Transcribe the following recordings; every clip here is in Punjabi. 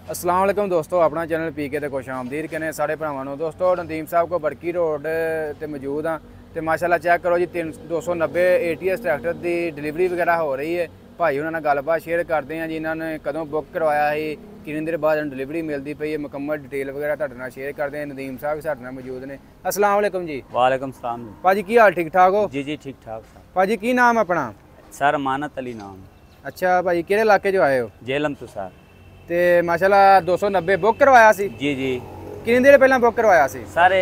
अस्सलाम वालेकुम दोस्तों, अपना चैनल पीके ते खुश आमदीद कहने सारे भरावां नूं। दोस्तों नदीम साहब को बरकी रोड ते मौजूद हाँ तो माशाल्लाह चेक करो जी 290 ATS ट्रैक्टर की डिलीवरी वगैरह हो रही है। भाई उन्होंने गलबात शेयर करते हैं जी, इन्होंने कदों बुक करवाया ही, कितने देर बाद डिलीवरी मिलती पई है, मुकम्मल डिटेल वगैरह तुहाडे नाल शेयर करते हैं। नदीम साहब भी साडे नाल मौजूद ने। अस्सलाम वालेकुम जी। वालेकुम सलाम भाजी की हाल ठीक ठाक हो? जी जी ठीक ठाक सर। भाजी की नाम अपना? सर अमानत अली नाम। अच्छा भाई किहड़े इलाके जो आए हो? जेलम तो सर। ते माशाल्लाह 290 बुक करवाया सी? जी जी। कितनी देर पहला बुक करवाया सी? सारे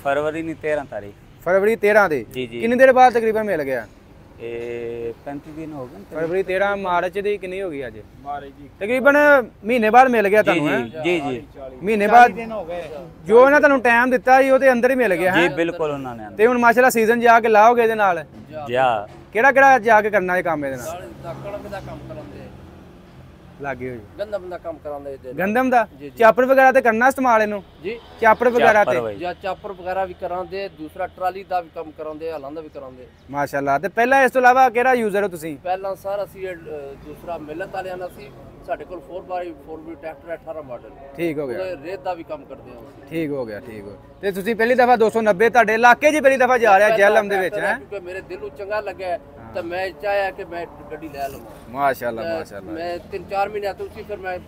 फरवरी नहीं 13 तारीख। फरवरी 13 दी? जी जी। कितनी देर बाद तकरीबन मिल गया? 35 दिन हो गए। फरवरी 13 मार्च दी कितनी हो गई अज? तकरीबन महीने बाद मिल गया जी तुहानू? जी जी। महीने बाद जो इन्हां तुहानू टाइम दिता जी ਉਹਦੇ अंदर ही मिल गया जी है? बिल्कुल उन्होंने ਤੇ ਹੁਣ ਮਾਸ਼ਾਅੱਲਾ ਸੀਜ਼ਨ ਜਾ ਕੇ ਲਾਓਗੇ ਇਹਦੇ ਨਾਲ? जा ਕਿਹੜਾ ਕਿਹੜਾ ਜਾ ਕੇ ਕਰਨਾ ਇਹ ਕੰਮ ਇਹਦੇ ਨਾਲ? ਕਣਕ ਦਾ ਕੰਮ ਕਰਾਉਂਦੇ, ਲੱਗੇ ਹੋ ਜੀ ਗੰਦਮ ਦਾ ਕੰਮ ਕਰਾਉਂਦੇ ਇਹਦੇ ਨਾਲ। ਗੰਦਮ ਦਾ ਚਾਪਰ ਵਗੈਰਾ ਤੇ ਕਰਨਾ ਇਸਤੇਮਾਲ ਇਹਨੂੰ? ਜੀ ਚਾਪਰ ਵਗੈਰਾ ਤੇ? ਜਾਂ ਚਾਪਰ ਵਗੈਰਾ ਵੀ ਕਰਾਉਂਦੇ, ਦੂਸਰਾ ਟਰਾਲੀ ਦਾ ਵੀ ਕੰਮ ਕਰਾਉਂਦੇ, ਹਲਾਂ ਦਾ ਵੀ ਕਰਾਉਂਦੇ। ਮਾਸ਼ਾਅੱਲਾ। ਤੇ ਪਹਿਲਾਂ ਇਸ ਤੋਂ ਇਲਾਵਾ ਕਿਹੜਾ ਯੂਜ਼ਰ ਹੋ ਤੁਸੀਂ? ਪਹਿਲਾਂ ਸਰ ਅਸੀਂ ਦੂਸਰਾ ਮਿਲਤ ਵਾਲਿਆਂ ਦਾ ਸੀ, ਸਾਡੇ ਕੋਲ 4x4 ਟਰੈਕਟਰ 18 ਮਾਡਲ, ਠੀਕ ਹੋ ਗਿਆ, ਉਹਦੇ ਰੇਤ ਦਾ ਵੀ ਕੰਮ ਕਰਦੇ ਹਾਂ ਅਸੀਂ। ਠੀਕ ਹੋ ਗਿਆ, ਠੀਕ ਹੋ। ਤੇ ਤੁਸੀਂ ਪਹਿਲੀ ਦਫਾ 290 ਤੁਹਾਡੇ ਇਲਾਕੇ 'ਚ ਪਹਿਲੀ ਦਫਾ ਜਾ ਰਿਹਾ ਜੈਲਮ ਦੇ ਵਿੱਚ ਹੈ? ਕਿਉਂਕਿ ਮੇਰੇ ਦਿਲ ਨੂੰ ਚੰਗਾ ਲੱਗਿਆ ਤਾਂ ਮੈਂ ਚਾਹਿਆ ਕਿ ਮੈਂ ਗੱਡੀ ਲੈ ਲਵਾਂ। ਮਾਸ਼ਾਅੱਲਾ ਮਾਸ਼ਾਅੱਲਾ। ਮੈਂ 3-4 ਮਹੀਨੇ ਤੋਂ ਸੀ, ਫਿਰ ਮੈਂ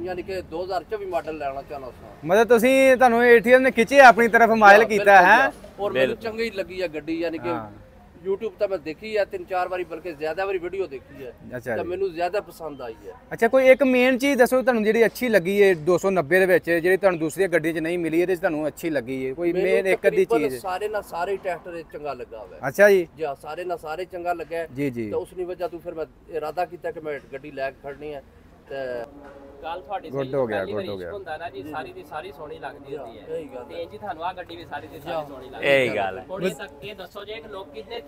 ਯਾਨੀ ਕਿ 2024 ਮਾਡਲ ਲੈਣਾ ਚਾਹਨਾ ਸੀ। ਮਤਲਬ ਤੁਸੀਂ ਤੁਹਾਨੂੰ ATM ਨੇ ਖਿੱਚੇ ਆਪਣੀ ਤਰਫ ਮਾਇਲ ਕੀਤਾ ਹੈ? ਔਰ ਮੈਨੂੰ ਚੰਗੀ ਲੱਗੀ ਹੈ ਗੱਡੀ, ਯਾਨੀ ਕਿ YouTube ਤੇ ਮੈਂ ਦੇਖੀ ਹੈ 3-4 ਵਾਰੀ, ਬਲਕਿ ਜ਼ਿਆਦਾ ਵਾਰੀ ਵੀਡੀਓ ਦੇਖੀ ਹੈ, ਅੱਛਾ ਤਾਂ ਮੈਨੂੰ ਜ਼ਿਆਦਾ ਪਸੰਦ ਆਈ ਹੈ। ਅੱਛਾ ਕੋਈ ਇੱਕ ਮੇਨ ਚੀਜ਼ ਦੱਸੋ ਤੁਹਾਨੂੰ ਜਿਹੜੀ ਅੱਛੀ ਲੱਗੀ ਹੈ 290 ਦੇ ਵਿੱਚ, ਜਿਹੜੀ ਤੁਹਾਨੂੰ ਦੂਸਰੀਆਂ ਗੱਡੀਆਂ 'ਚ ਨਹੀਂ ਮਿਲੀ, ਇਹਦੇ 'ਚ ਤੁਹਾਨੂੰ ਅੱਛੀ ਲੱਗੀ ਹੈ ਕੋਈ ਮੇਨ ਇੱਕ ਅੱਧੀ ਚੀਜ਼? ਸਾਰੇ ਨਾਲ ਸਾਰੇ ਟਰੈਕਟਰ ਚੰਗਾ ਲੱਗਾ ਹੋਇਆ। ਅੱਛਾ ਜੀ। ਜੀ ਸਾਰੇ ਨਾਲ ਸਾਰੇ ਚੰਗਾ ਲੱਗਾ ਜੀ ਜੀ। ਤਾਂ ਉਸ ਦੀ ਵਜ੍ਹਾ ਤੋਂ ਫਿਰ ਮੈਂ ਇਰਾਦਾ ਕੀਤਾ ਕਿ ਮੈਂ ਗੱਡੀ ਲੈ ਕੇ ਖੜਨੀ ਹੈ। ਤੇ ਗੱਲ ਤੁਹਾਡੀ ਗੁੱਡ ਹੋ ਗਿਆ, ਗੁੱਡ ਹੋ ਗਿਆ। ਹੁੰਦਾ ਨਾ ਜੀ, ਸਾਰੀ ਦੀ ਸਾਰੀ ਸੋਹਣੀ ਲੱਗਦੀ ਹੁੰਦੀ ਹੈ ਇਹੀ ਗੱਲ ਤੇ ਇੰਜ ਤੁਹਾਨੂੰ ਆ ਗੱਡੀ ਵੀ ਸਾਰੀ ਦੀ ਸਾਰੀ ਸੋਹਣੀ ਲੱਗਦੀ यही गल है। ਹੁਣ ਇਹ ਦੱਸੋ ਜੇ ਲੋਕ ਕਿੰਨੇ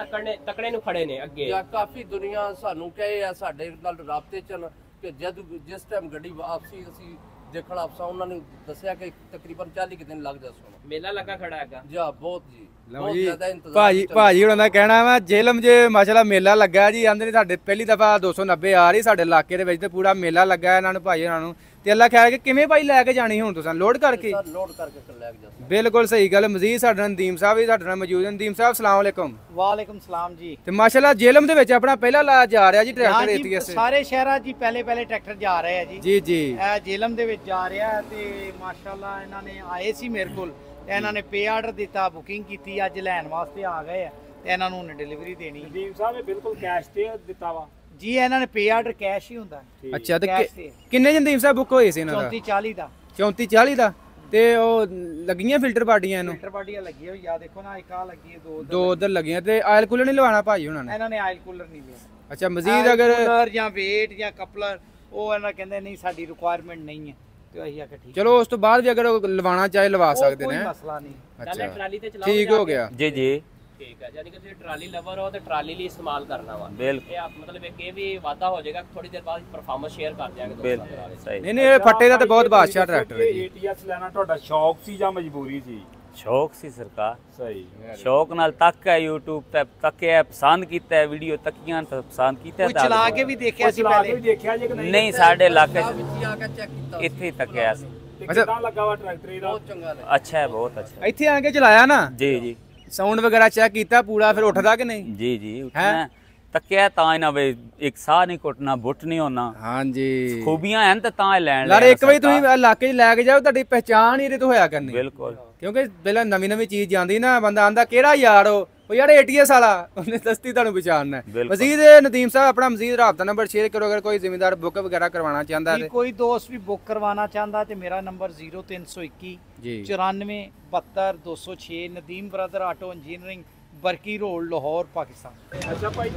ਤਕੜੇ ਨੂੰ ਖੜੇ ਨੇ ਅੱਗੇ? ਜਾਂ ਕਾਫੀ ਦੁਨੀਆ ਸਾਨੂੰ ਕਹੇ ਆ, ਸਾਡੇ ਨਾਲ ਰਾਬਤੇ ਚ ਕਿ ਜਿਸ ਟਾਈਮ ਗੱਡੀ ਵਾਪਸੀ ਅਸੀਂ ਦੇਖਣ ਆਪਸਾ, ਉਹਨਾਂ ਨੇ ਦੱਸਿਆ ਕਿ ਤਕਰੀਬਨ 40 ਕੁ ਦਿਨ ਲੱਗ ਜਾ ਸੋਣਾ। ਮੇਲਾ ਲੱਗਾ ਖੜਾ ਹੈਗਾ ਜਾਂ ਬਹੁਤ ਜੀ, ਲਓ ਬਹੁਤ ਜੀ ਜ਼ਿਆਦਾ ਇੰਤਜ਼ਾਰ। ਭਾਜੀ ਉਹਨਾਂ ਦਾ ਕਹਿਣਾ ਵਾ ਜੇਲਮ 'ਚ ਮਾਸ਼ਾਅੱਲਾ ਮੇਲਾ ਲੱਗਾ ਜੀ। ਆਂਦੇ ਨੇ ਸਾਡੇ ਪਹਿਲੀ ਦਫਾ 290 ਆ ਰਹੀ ਸਾਡੇ ਇਲਾਕੇ ਦੇ ਵਿੱਚ ਤੇ ਪੂਰਾ ਮੇਲਾ ਲੱਗਾ ਇਹਨਾਂ ਨੂੰ ਭਾਈ ਉਹਨਾਂ ਨੂੰ। ਤੇ ਅੱਲਾ ਖੈਰ ਕਿ ਕਿਵੇਂ ਭਾਈ ਲੈ ਕੇ ਜਾਣੀ ਹੁਣ ਤੁਸੀਂ ਲੋਡ ਕਰਕੇ? ਸਰ ਲੋਡ ਕਰਕੇ ਫਿਰ ਲੈ ਕੇ ਜਾ ਸਕਦੇ। ਬਿਲਕੁਲ ਸਹੀ ਗੱਲ। ਮਜ਼ੀਦ ਸਾਡੇ ਨਾਲ ਨਦੀਮ ਸਾਹਿਬ ਵੀ ਸਾਡੇ ਨਾਲ ਮੌਜੂਦ ਹਨ। ਨਦੀਮ ਸਾਹਿਬ ਸਲਾਮ ਵਾਲੇਕੁਮ। ਵਾਲੇਕੁਮ ਸਲਾਮ ਜੀ। ਤੇ ਮਾਸ਼ਾਅੱਲਾ ਜੇਲਮ ਦੇ ਵਿੱਚ ਆਪਣਾ ਪਹਿਲਾ ਲਾ ਜਾ ਰਿਹਾ ਜੀ ਟਰੈਕਟਰ ATS? ਸਾਰੇ ਸ਼ਹਿਰਾਂ 'ਚ ਪਹਿਲੇ ਟਰੈਕਟਰ ਜਾ ਰਹੇ ਆ ਜੀ। ਜੀ ਜੀ। ਇਹ ਜੇਲਮ ਦੇ ਵਿੱਚ ਜਾ ਰਿਹਾ ਤੇ ਮਾਸ਼ਾਅੱਲਾ ਇਹਨਾਂ ਨੇ ਆਏ ਸੀ ਮੇਰੇ ਕੋਲ ਤੇ ਇਹਨਾਂ ਨੇ ਪੇ ਆਰਡਰ ਦਿੱਤਾ, ਬੁਕਿੰਗ ਕੀਤੀ, ਅੱਜ ਲੈਣ ਵਾਸਤੇ ਆ ਗਏ ਆ ਤੇ ਇਹਨਾਂ ਨੂੰ ਹੁਣ ਡਿਲੀਵਰੀ ਦੇਣੀ। ਨਦੀਮ ਸਾਹਿਬ ਇਹ ਬਿਲਕੁਲ ਕੈਸ਼ ਤੇ ਦਿੱਤਾ ਵਾ ਜੀ, ਇਹਨਾਂ ਨੇ ਪੇ ਆਰਡਰ ਕੈਸ਼ ਹੀ ਹੁੰਦਾ। ਅੱਛਾ ਤੇ ਕੈਸ਼ ਤੇ ਕਿੰਨੇ ਨਦੀਮ ਸਾਹਿਬ ਬੁੱਕ ਹੋਏ ਸੀ ਇਹਨਾਂ ਦਾ? 34-40 ਦਾ। 34-40 ਦਾ। ਤੇ ਉਹ ਲੱਗੀਆਂ ਫਿਲਟਰ ਪਾਰਟੀਆਂ ਇਹਨੂੰ? ਫਿਲਟਰ ਪਾਰਟੀਆਂ ਲੱਗੀਆਂ ਹੋਈ ਆ, ਦੇਖੋ ਨਾ, ਇੱਕ ਆ ਲੱਗੀ ਹੈ, ਦੋ ਉਧਰ ਲੱਗੀਆਂ। ਤੇ ਆਇਲ ਕੂਲਰ ਨਹੀਂ ਲਵਾਉਣਾ ਭਾਈ ਉਹਨਾਂ ਨੇ? ਇਹਨਾਂ ਨੇ ਆਇਲ ਕੂਲਰ ਨਹੀਂ ਲਿਆ। ਅੱਛਾ ਮਜ਼ੀਦ ਅਗਰ ਕੂਲਰ ਜਾਂ ਵੇਟ ਜਾਂ ਕਪਲਰ ਉਹ ਇਹਨਾਂ ਕਹਿੰਦੇ ਨਹੀਂ ਸਾਡੀ ਰਿਕੁਆਇਰਮੈਂਟ ਨਹੀਂ ਹੈ ਤੇ ਅਸੀਂ ਆਖਿਆ ਠੀਕ। ਚਲੋ ਉਸ ਤੋਂ ਬਾਅਦ ਵੀ ਅਗਰ ਉਹ ਲਵਾਉਣਾ ਚਾਹੇ ਲਵਾ ਸਕਦੇ ਨੇ? ਕੋਈ ਮਸਲਾ ਨਹੀਂ। ਪਹਿਲੇ ਟਰਾਲੀ ਤੇ ਚਲਾਓ। ਠੀਕ ਹੋ ਗਿਆ। जी जी ਠੀਕ ਹੈ, ਯਾਨੀ ਕਿ ਤੁਸੀਂ ਟਰਾਲੀ ਲਵਰ ਹੋ ਤੇ ਟਰਾਲੀ ਲਈ ਇਸਤੇਮਾਲ ਕਰਨਾ ਵਾ। बिल्कुल ਇਹ ਮਤਲਬ ਇੱਕ ਇਹ ਵੀ ਵਾਧਾ ਹੋ ਜਾਏਗਾ, ਥੋੜੀ ਦੇਰ ਬਾਅਦ ਪਰਫਾਰਮੈਂਸ ਸ਼ੇਅਰ ਕਰ ਦਿਆਂਗੇ ਦੋਸਤਾਂ ਦੇ ਨਾਲ। बिल्कुल सही। ਨਹੀਂ ਨਹੀਂ ਇਹ ਫੱਟੇ ਦਾ ਤੇ ਬਹੁਤ ਬਾਦਸ਼ਾਹ ਟਰੈਕਟਰ ਹੈ ਜੀ। ATS ਲੈਣਾ ਤੁਹਾਡਾ ਸ਼ੌਕ ਸੀ ਜਾਂ ਮਜਬੂਰੀ ਸੀ? शौक सी सरकार, ਸਹੀ। शौक नाल तक है YouTube ते तकिया पसंद कीता है, वीडियो तकियां पसंद कीता ਕੋਈ ਚਲਾ ਕੇ ਵੀ ਦੇਖਿਆ ਸੀ ਚਲਾ ਕੇ ਪਹਿਲੇ? ਵੀ ਦੇਖਿਆ ਜੇ ਕਿ ਨਹੀਂ? नहीं साडे इलाके ਵਿੱਚ ਹੀ ਆ ਕੇ ਚੈੱਕ ਕੀਤਾ, इत्थे ही तकिया सी। ਤੇ ਕਿੱਦਾਂ ਲੱਗਾ ਵਾ ਟਰੈਕਟਰ ਇਹਦਾ? ਬਹੁਤ ਚੰਗਾ ਲੱਗਾ। अच्छा है, बहुत अच्छा है। ਇੱਥੇ ਆ ਕੇ ਚਲਾਇਆ ਨਾ, जी जी ਸਾਊਂਡ ਵਗੈਰਾ ਚੈੱਕ ਕੀਤਾ ਪੂਰਾ, ਫਿਰ ਉੱਠਦਾ ਕਿ ਨਹੀਂ? जी जी उठना तकिया ता ना वे एक साह नहीं कुटना, बुट नहीं होना, ਹਾਂਜੀ। खूबियां हैं ते ता लैन ਯਾਰ ਇੱਕ ਵਾਰੀ ਤੁਸੀਂ ਇਲਾਕੇ 'ਚ ਲੈ ਕੇ ਜਾਓ ਤੁਹਾਡੀ ਪਹਿਚਾਣ ਹੀ ਇਹਦੇ ਤੋਂ ਹੋਇਆ ਕਰਨੀ। बिल्कुल ਕਿਉਂਕਿ ਪਹਿਲਾਂ ਨਵੀਂ ਨਵੀਂ ਚੀਜ਼ ਜਾਂਦੀ ਨਾ, ਬੰਦਾ ਆਂਦਾ ਕਿਹੜਾ ਯਾਰ ਉਹ ਯਾਰ ATS ਵਾਲਾ, ਉਹਨੇ ਦਸਤੀ ਤੁਹਾਨੂੰ ਪਛਾਣਨਾ ਹੈ। ਬਿਲਕੁਲ। ਮਜ਼ੀਦ ਨਦੀਮ ਸਾਹਿਬ ਆਪਣਾ ਮਜ਼ੀਦ ਰਾਬਤਾ ਨੰਬਰ ਸ਼ੇਅਰ ਕਰੋ ਅਗਰ ਕੋਈ ਜ਼ਿਮੀਂਦਾਰ ਬੁੱਕ ਵਗੈਰਾ ਕਰਵਾਉਣਾ ਚਾਹੁੰਦਾ ਜੀ ਹੈ। ਕੋਈ ਦੋਸਤ ਵੀ ਬੁੱਕ ਕਰਵਾਉਣਾ ਚਾਹੁੰਦਾ ਤੇ ਮੇਰਾ ਨੰਬਰ 0321 ਜੀ 94 72 206। Nadeem brother auto engineering, Barki road, Lahore, Pakistan. ਅੱਛਾ ਭਾਈ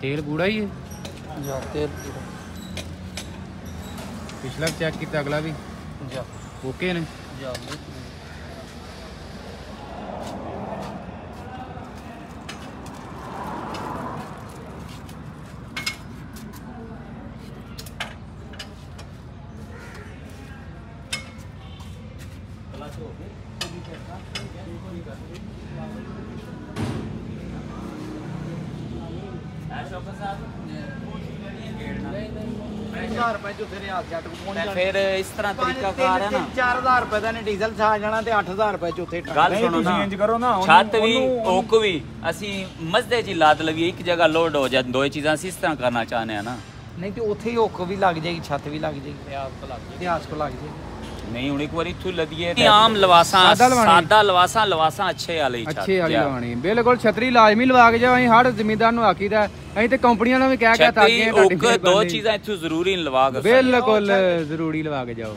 तेल गूड़ा ही है? ਜਾਂ ਤੇਲ पिछला भी चेक किया, अगला भी ਜਾਂ ओके ने? ਜਾਂ 1000 ਰੁਪਏ ਚ ਉੱਥੇ ਰਿਆਲ ਜੱਟ ਨੂੰ ਪਹੁੰਚ ਤੇ ਜਾਣਾ ਫਿਰ ਇਸ ਤਰ੍ਹਾਂ ਤਰੀਕਾ ਕਾਰ ਹੈ ਨਾ 4000 ਰੁਪਏ ਦਾ ਨੇ ਡੀਜ਼ਲ ਛਾ ਜਾਣਾ ਤੇ 8000 ਰੁਪਏ ਚ ਉੱਥੇ ਗੱਲ ਨਹੀਂ, ਸੁਣੋ ਤੁਸੀਂ ਨਾ ਇੰਜ ਕਰੋ ਨਾ, ਉਹਨੂੰ- ਛੱਤ ਵੀ ਉਹਨੂੰ- ਓਕ ਵੀ ਅਸੀਂ ਮਸਦੇ ਚ ਲਾਦ ਲਵੀਏ ਇੱਕ ਜਗ੍ਹਾ ਲੋਡ ਹੋ ਜਾ ਦੋ ਚੀਜ਼ਾਂ ਅਸੀਂ ਇਸ ਤਰ੍ਹਾਂ ਕਰਨਾ ਚਾਹੁੰਦੇ ਆ ਨਾ ਨਹੀਂ ਤੇ ਉੱਥੇ ਹੀ ਹੁੱਕ ਵੀ ਲੱਗ ਜਾਏਗੀ ਛੱਤ ਵੀ ਲੱਗ ਜਾਏਗੀ ਇਤਿਹਾਸ ਕੋ ਲੱਗ ਜਾਏਗੀ ਨਹੀਂ ਹੁਣ ਇੱਕ ਵਾਰੀ ਇੱਥੋਂ ਲਦੀਏ ਆਮ ਲਵਾਸਾਂ ਸਾਦਾ ਲਵਾਉਣੀ। ਸਾਦਾ ਲਵਾਸਾਂ ਅੱਛੇ ਵਾਲੀ ਛੱਤ ਅੱਛੇ ਵਾਲੀ ਜਾਂ। ਲਵਾਉਣੀ ਬਿਲਕੁਲ ਛਤਰੀ ਲਾਜ਼ਮੀ ਲਵਾ ਕੇ ਜਾਓ ਅਸੀਂ ਹਰ ਜ਼ਿਮੀਂਦਾਰ ਨੂੰ ਆਖੀਦਾ ਅਸੀਂ ਤੇ ਕੰਪਨੀਆਂ ਨੂੰ ਵੀ ਕਹਿ ਕੇ ਛਤਰੀ ਤਾਕੀਆਂ ਓਕ ਦੋ ਚੀਜ਼ਾਂ ਇੱਥੋਂ ਜ਼ਰੂਰੀ ਲਵਾ ਕੇ ਬਿਲਕੁਲ ਜ਼ਰੂਰੀ ਲਵਾ ਕੇ ਜਾਓ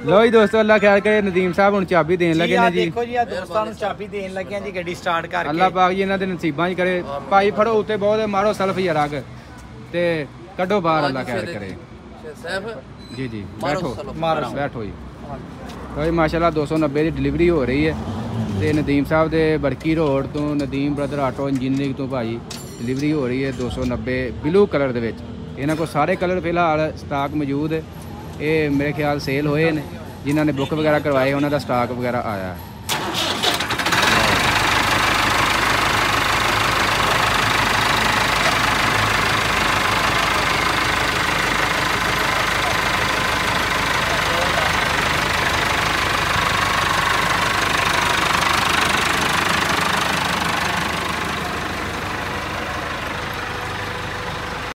ਲੋ ਜੀ ਦੋਸਤੋ ਅੱਲਾ ਖੈਰ ਕਰੇ ਨਦੀਮ ਸਾਹਿਬ ਹੁਣ ਚਾਬੀ ਦੇਣ ਲੱਗੇ ਨੇ ਜੀ ਦੇਖੋ ਜੀ ਆ ਦੋਸਤਾਂ ਨੂੰ ਚਾਬੀ ਦੇਣ ਲੱਗਿਆ ਜੀ ਗੱਡੀ ਸਟਾਰਟ ਕਰਕੇ ਅੱਲਾ ਪਾਕ ਜੀ ਇਹਨਾਂ ਦੇ ਨਸੀਬਾਂ 'ਚ ਕਰੇ ਭਾਈ ਫੜੋ ਉੱਤੇ ਬਹੁਤ ਮਾਰੋ ਸਲਫ ਜਾਂ ਰਗ ਤੇ ਕੱਢੋ ਬਾਹਰ ਅੱਲਾ ਖੈਰ ਕਰੇ ਸੈਫ ਜੀ ਜੀ ਮਾਰੋ ਬੈਠੋ ਸਲਫ। ਬੈਠੋ ਜੀ ਕੋਈ ਮਾਸ਼ਾਅੱਲਾ 290 ਦੀ ਡਿਲੀਵਰੀ ਹੋ ਰਹੀ ਹੈ ਤੇ ਨਦੀਮ ਸਾਹਿਬ ਦੇ ਬੜਕੀ ਰੋਡ ਤੋਂ ਨਦੀਮ ਬ੍ਰਦਰ ਆਟੋ ਇੰਜੀਨੀਅਰਿੰਗ ਤੋਂ ਭਾਜੀ ਡਿਲੀਵਰੀ ਹੋ ਰਹੀ ਹੈ 290 ਬਲੂ ਕਲਰ ਦੇ ਵਿੱਚ ਇਹਨਾਂ ਕੋਲ ਸਾਰੇ ਕਲਰ ਫਿਲਹਾਲ ਸਟਾਕ ਮੌਜੂਦ ਹੈ ਇਹ ਮੇਰੇ ਖਿਆਲ ਸੇਲ ਹੋਏ ਨੇ ਜਿਨ੍ਹਾਂ ਨੇ ਬੁੱਕ ਵਗੈਰਾ ਕਰਵਾਏ ਉਹਨਾਂ ਦਾ ਸਟਾਕ ਵਗੈਰਾ ਆਇਆ ਹੈ